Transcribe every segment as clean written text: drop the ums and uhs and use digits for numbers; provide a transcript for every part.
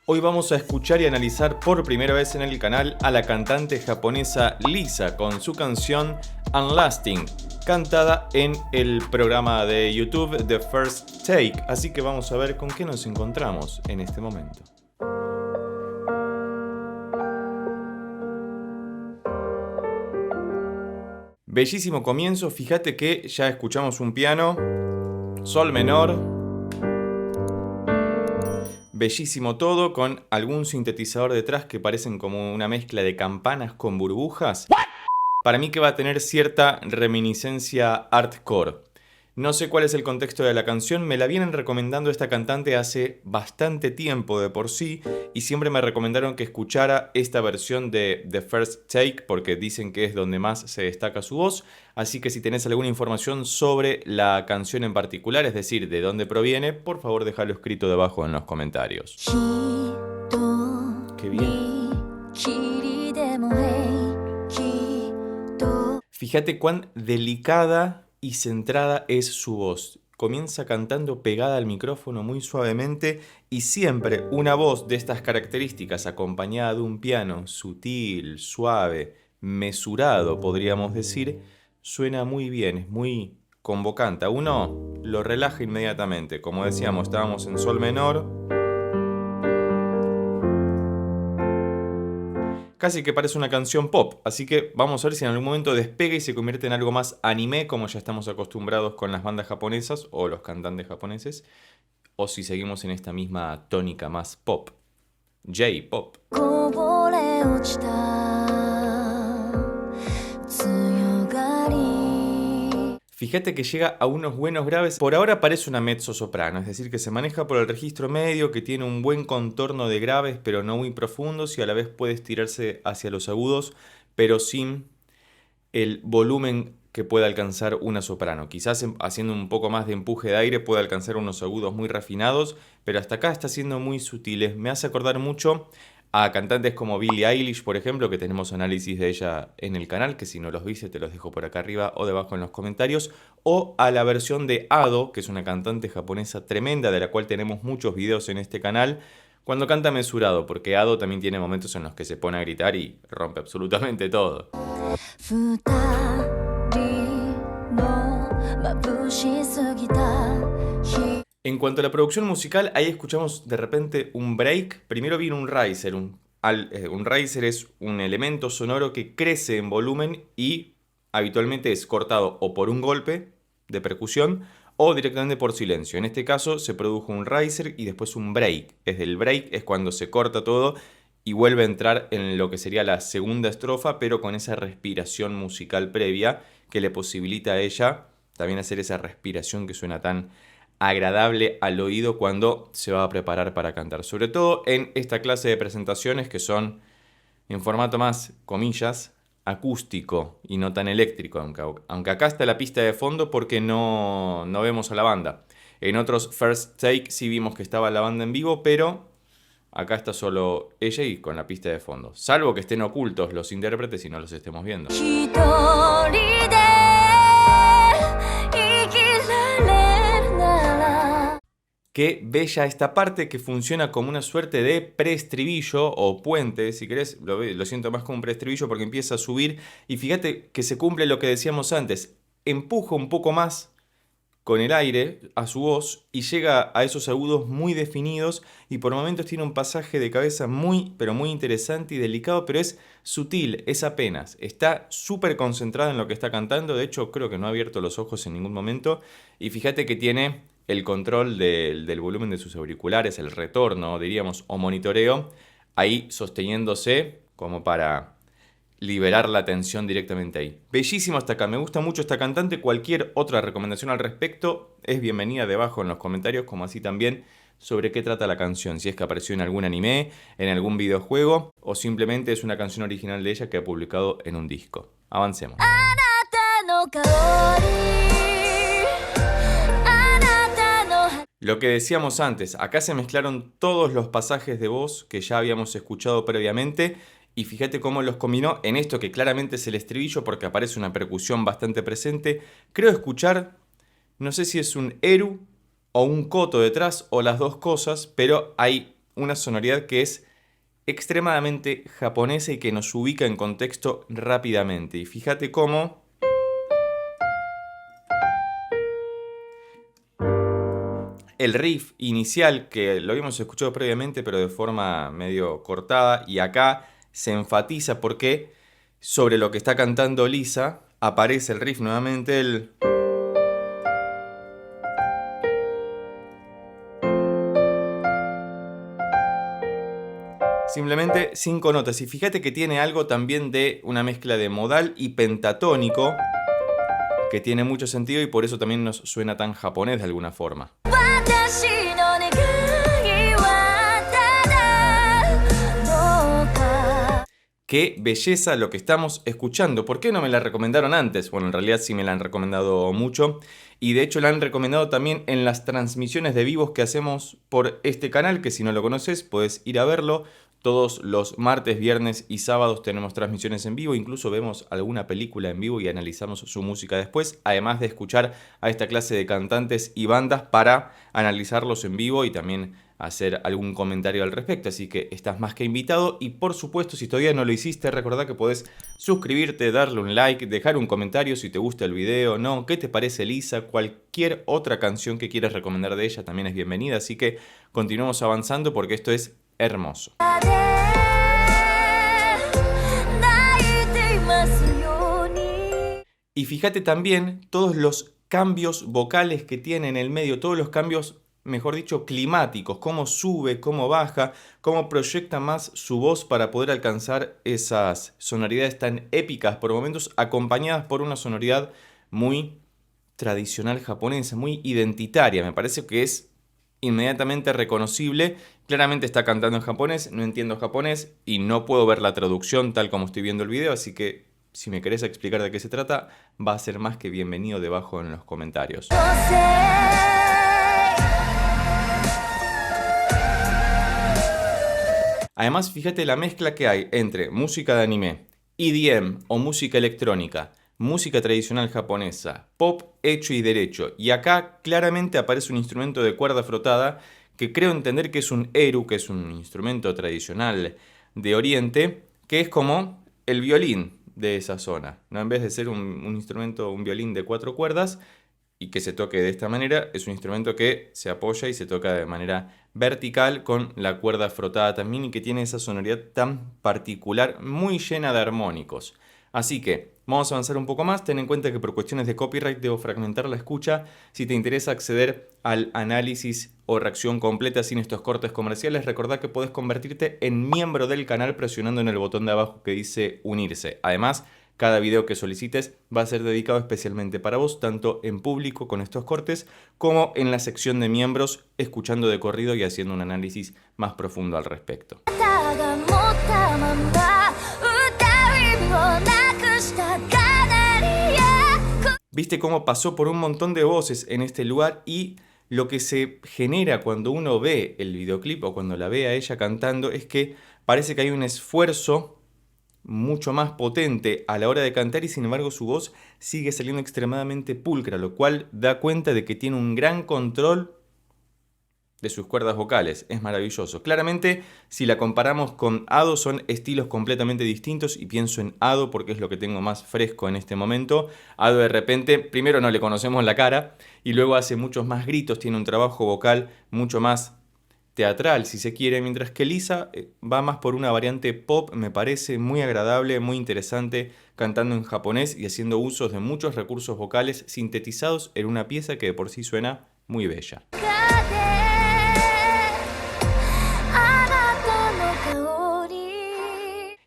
Hoy vamos a escuchar y analizar por primera vez en el canal a la cantante japonesa Lisa con su canción Unlasting, cantada en el programa de YouTube The First Take. Así que vamos a ver con qué nos encontramos en este momento. Bellísimo comienzo, fíjate que ya escuchamos un piano, sol menor. Bellísimo todo, con algún sintetizador detrás que parecen como una mezcla de campanas con burbujas. Para mí que va a tener cierta reminiscencia artcore. No sé cuál es el contexto de la canción, me la vienen recomendando esta cantante hace bastante tiempo de por sí y siempre me recomendaron que escuchara esta versión de The First Take porque dicen que es donde más se destaca su voz, así que si tenés alguna información sobre la canción en particular, es decir, de dónde proviene, por favor déjalo escrito debajo en los comentarios. ¡Qué bien! Fíjate cuán delicada y centrada es su voz. Comienza cantando pegada al micrófono muy suavemente y siempre una voz de estas características acompañada de un piano sutil, suave, mesurado, podríamos decir, suena muy bien, es muy convocante. A uno lo relaja inmediatamente. Como decíamos, estábamos en sol menor. Casi que parece una canción pop, así que vamos a ver si en algún momento despega y se convierte en algo más anime, como ya estamos acostumbrados con las bandas japonesas o los cantantes japoneses, o si seguimos en esta misma tónica más pop, J-pop. Fíjate que llega a unos buenos graves. Por ahora parece una mezzo-soprano, es decir, que se maneja por el registro medio, que tiene un buen contorno de graves, pero no muy profundos, y a la vez puede estirarse hacia los agudos, pero sin el volumen que puede alcanzar una soprano. Quizás haciendo un poco más de empuje de aire puede alcanzar unos agudos muy refinados, pero hasta acá está siendo muy sutiles. Me hace acordar mucho a cantantes como Billie Eilish, por ejemplo, que tenemos análisis de ella en el canal, que si no los viste te los dejo por acá arriba o debajo en los comentarios, o a la versión de Ado, que es una cantante japonesa tremenda, de la cual tenemos muchos videos en este canal, cuando canta mesurado, porque Ado también tiene momentos en los que se pone a gritar y rompe absolutamente todo. En cuanto a la producción musical, ahí escuchamos de repente un break. Primero viene un riser. Un riser es un elemento sonoro que crece en volumen y habitualmente es cortado o por un golpe de percusión o directamente por silencio. En este caso se produjo un riser y después un break. El break es cuando se corta todo y vuelve a entrar en lo que sería la segunda estrofa, pero con esa respiración musical previa que le posibilita a ella también hacer esa respiración que suena tan agradable al oído cuando se va a preparar para cantar. Sobre todo en esta clase de presentaciones que son en formato más, comillas, acústico y no tan eléctrico, aunque acá está la pista de fondo porque no vemos a la banda. En otros First Take sí vimos que estaba la banda en vivo, pero acá está solo ella y con la pista de fondo. Salvo que estén ocultos los intérpretes y no los estemos viendo. Qué bella esta parte que funciona como una suerte de preestribillo o puente, si querés, lo siento más como un preestribillo porque empieza a subir y fíjate que se cumple lo que decíamos antes, empuja un poco más con el aire a su voz y llega a esos agudos muy definidos y por momentos tiene un pasaje de cabeza muy, pero muy interesante y delicado, pero es sutil, es apenas, está súper concentrada en lo que está cantando, de hecho creo que no ha abierto los ojos en ningún momento y fíjate que tiene el control del volumen de sus auriculares, el retorno, diríamos, o monitoreo, ahí sosteniéndose como para liberar la tensión directamente ahí. Bellísimo hasta acá, me gusta mucho esta cantante, cualquier otra recomendación al respecto es bienvenida debajo en los comentarios, como así también sobre qué trata la canción, si es que apareció en algún anime, en algún videojuego, o simplemente es una canción original de ella que ha publicado en un disco. Avancemos. Lo que decíamos antes, acá se mezclaron todos los pasajes de voz que ya habíamos escuchado previamente y fíjate cómo los combinó en esto que claramente es el estribillo porque aparece una percusión bastante presente. Creo escuchar, no sé si es un eru o un koto detrás o las dos cosas, pero hay una sonoridad que es extremadamente japonesa y que nos ubica en contexto rápidamente. Y fíjate cómo el riff inicial, que lo habíamos escuchado previamente pero de forma medio cortada, y acá se enfatiza porque sobre lo que está cantando Lisa aparece el riff nuevamente, el... Simplemente 5 notas. Y fíjate que tiene algo también de una mezcla de modal y pentatónico, que tiene mucho sentido y por eso también nos suena tan japonés de alguna forma. Qué belleza lo que estamos escuchando. ¿Por qué no me la recomendaron antes? Bueno, en realidad sí me la han recomendado mucho. Y de hecho la han recomendado también en las transmisiones de vivos que hacemos por este canal, que si no lo conoces puedes ir a verlo. Todos los martes, viernes y sábados tenemos transmisiones en vivo. Incluso vemos alguna película en vivo y analizamos su música después. Además de escuchar a esta clase de cantantes y bandas para analizarlos en vivo y también hacer algún comentario al respecto, así que estás más que invitado. Y por supuesto, si todavía no lo hiciste, recordá que podés suscribirte, darle un like, dejar un comentario si te gusta el video, no, qué te parece Lisa, cualquier otra canción que quieras recomendar de ella también es bienvenida, así que continuemos avanzando porque esto es hermoso. Y fíjate también todos los cambios vocales que tiene en el medio, todos los cambios, mejor dicho, climáticos, cómo sube, cómo baja, cómo proyecta más su voz para poder alcanzar esas sonoridades tan épicas por momentos, acompañadas por una sonoridad muy tradicional japonesa, muy identitaria. Me parece que es inmediatamente reconocible. Claramente está cantando en japonés, no entiendo japonés y no puedo ver la traducción tal como estoy viendo el video, así que si me querés explicar de qué se trata, va a ser más que bienvenido debajo en los comentarios. Además, fíjate la mezcla que hay entre música de anime, EDM o música electrónica, música tradicional japonesa, pop hecho y derecho. Y acá claramente aparece un instrumento de cuerda frotada que creo entender que es un eru, que es un instrumento tradicional de Oriente, que es como el violín de esa zona, ¿no? En vez de ser un instrumento, un violín de 4 cuerdas y que se toque de esta manera, es un instrumento que se apoya y se toca de manera vertical con la cuerda frotada también y que tiene esa sonoridad tan particular, muy llena de armónicos. Así que vamos a avanzar un poco más. Ten en cuenta que por cuestiones de copyright debo fragmentar la escucha. Si te interesa acceder al análisis o reacción completa sin estos cortes comerciales, recordá que podés convertirte en miembro del canal presionando en el botón de abajo que dice unirse. Además, cada video que solicites va a ser dedicado especialmente para vos, tanto en público con estos cortes, como en la sección de miembros, escuchando de corrido y haciendo un análisis más profundo al respecto. Viste cómo pasó por un montón de voces en este lugar y lo que se genera cuando uno ve el videoclip o cuando la ve a ella cantando es que parece que hay un esfuerzo mucho más potente a la hora de cantar y sin embargo su voz sigue saliendo extremadamente pulcra, lo cual da cuenta de que tiene un gran control de sus cuerdas vocales. Es maravilloso. Claramente, si la comparamos con Ado, son estilos completamente distintos y pienso en Ado porque es lo que tengo más fresco en este momento. Ado de repente, primero no le conocemos la cara y luego hace muchos más gritos, tiene un trabajo vocal mucho más teatral, si se quiere, mientras que Lisa va más por una variante pop, me parece muy agradable, muy interesante, cantando en japonés y haciendo usos de muchos recursos vocales sintetizados en una pieza que de por sí suena muy bella.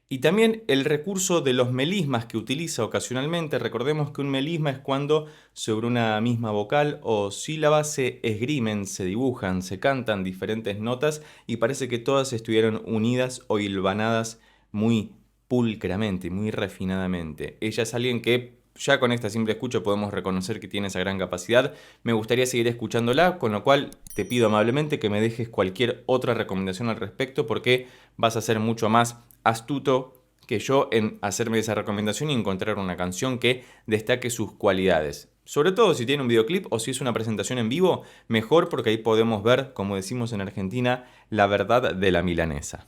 Y también el recurso de los melismas que utiliza ocasionalmente. Recordemos que un melisma es cuando sobre una misma vocal o sílaba se esgrimen, se dibujan, se cantan diferentes notas y parece que todas estuvieron unidas o hilvanadas muy pulcramente, muy refinadamente. Ella es alguien que ya con esta simple escucha podemos reconocer que tiene esa gran capacidad. Me gustaría seguir escuchándola, con lo cual te pido amablemente que me dejes cualquier otra recomendación al respecto porque vas a ser mucho más astuto que yo en hacerme esa recomendación y encontrar una canción que destaque sus cualidades. Sobre todo si tiene un videoclip o si es una presentación en vivo, mejor porque ahí podemos ver, como decimos en Argentina, la verdad de la milanesa.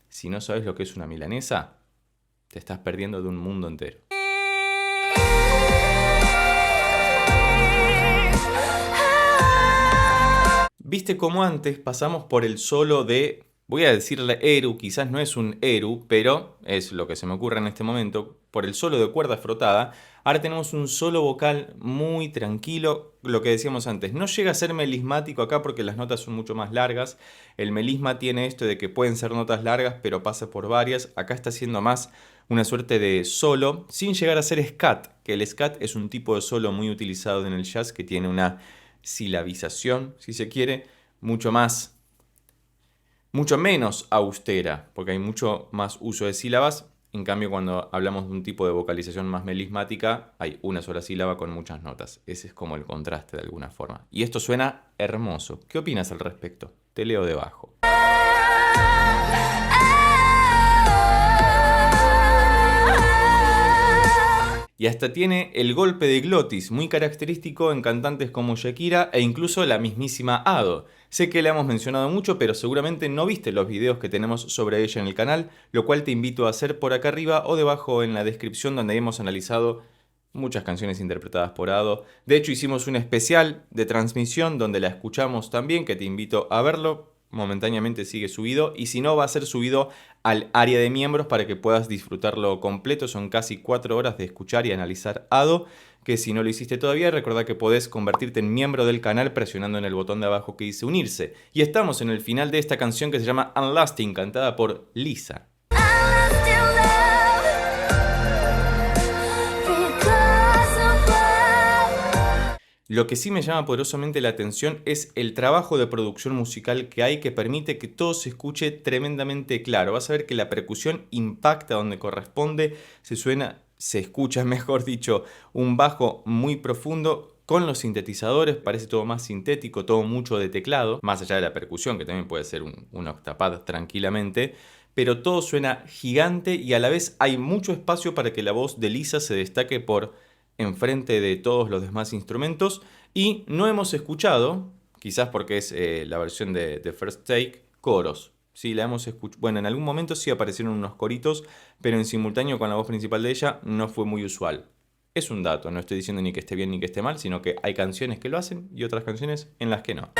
Si no sabes lo que es una milanesa, te estás perdiendo de un mundo entero. Viste cómo antes pasamos por el solo de, voy a decirle Eru, quizás no es un Eru, pero es lo que se me ocurre en este momento, por el solo de cuerda frotada. Ahora tenemos un solo vocal muy tranquilo, lo que decíamos antes, no llega a ser melismático acá porque las notas son mucho más largas. El melisma tiene esto de que pueden ser notas largas, pero pasa por varias. Acá está siendo más una suerte de solo, sin llegar a ser scat, que el scat es un tipo de solo muy utilizado en el jazz que tiene una silabización, si se quiere, mucho menos austera, porque hay mucho más uso de sílabas. En cambio, cuando hablamos de un tipo de vocalización más melismática, hay una sola sílaba con muchas notas. Ese es como el contraste de alguna forma. Y esto suena hermoso. ¿Qué opinas al respecto? Te leo debajo. Y hasta tiene el golpe de glotis, muy característico en cantantes como Shakira e incluso la mismísima Ado. Sé que la hemos mencionado mucho, pero seguramente no viste los videos que tenemos sobre ella en el canal, lo cual te invito a hacer por acá arriba o debajo en la descripción, donde hemos analizado muchas canciones interpretadas por Ado. De hecho, hicimos un especial de transmisión donde la escuchamos también, que te invito a verlo. Momentáneamente sigue subido, y si no, va a ser subido al área de miembros para que puedas disfrutarlo completo. Son casi 4 horas de escuchar y analizar Ado, que si no lo hiciste todavía, recordá que podés convertirte en miembro del canal presionando en el botón de abajo que dice unirse. Y estamos en el final de esta canción que se llama Unlasting, cantada por Lisa. Lo que sí me llama poderosamente la atención es el trabajo de producción musical que hay, que permite que todo se escuche tremendamente claro. Vas a ver que la percusión impacta donde corresponde, se escucha, mejor dicho, un bajo muy profundo con los sintetizadores, parece todo más sintético, todo mucho de teclado, más allá de la percusión, que también puede ser un octapad tranquilamente, pero todo suena gigante y a la vez hay mucho espacio para que la voz de Lisa se destaque por enfrente de todos los demás instrumentos. Y no hemos escuchado, quizás porque es la versión de First Take, coros. Sí, la hemos escuchado. Bueno, en algún momento sí aparecieron unos coritos, pero en simultáneo con la voz principal de ella no fue muy usual. Es un dato, no estoy diciendo ni que esté bien ni que esté mal, sino que hay canciones que lo hacen y otras canciones en las que no.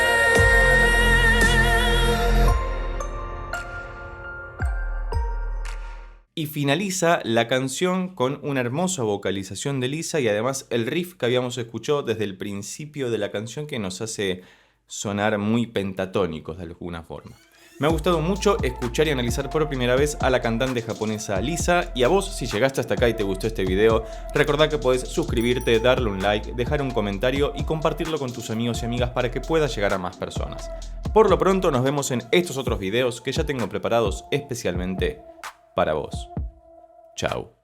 Y finaliza la canción con una hermosa vocalización de Lisa y además el riff que habíamos escuchado desde el principio de la canción, que nos hace sonar muy pentatónicos de alguna forma. Me ha gustado mucho escuchar y analizar por primera vez a la cantante japonesa Lisa. Y a vos, si llegaste hasta acá y te gustó este video, recordá que podés suscribirte, darle un like, dejar un comentario y compartirlo con tus amigos y amigas para que pueda llegar a más personas. Por lo pronto nos vemos en estos otros videos que ya tengo preparados especialmente para vos. Chao.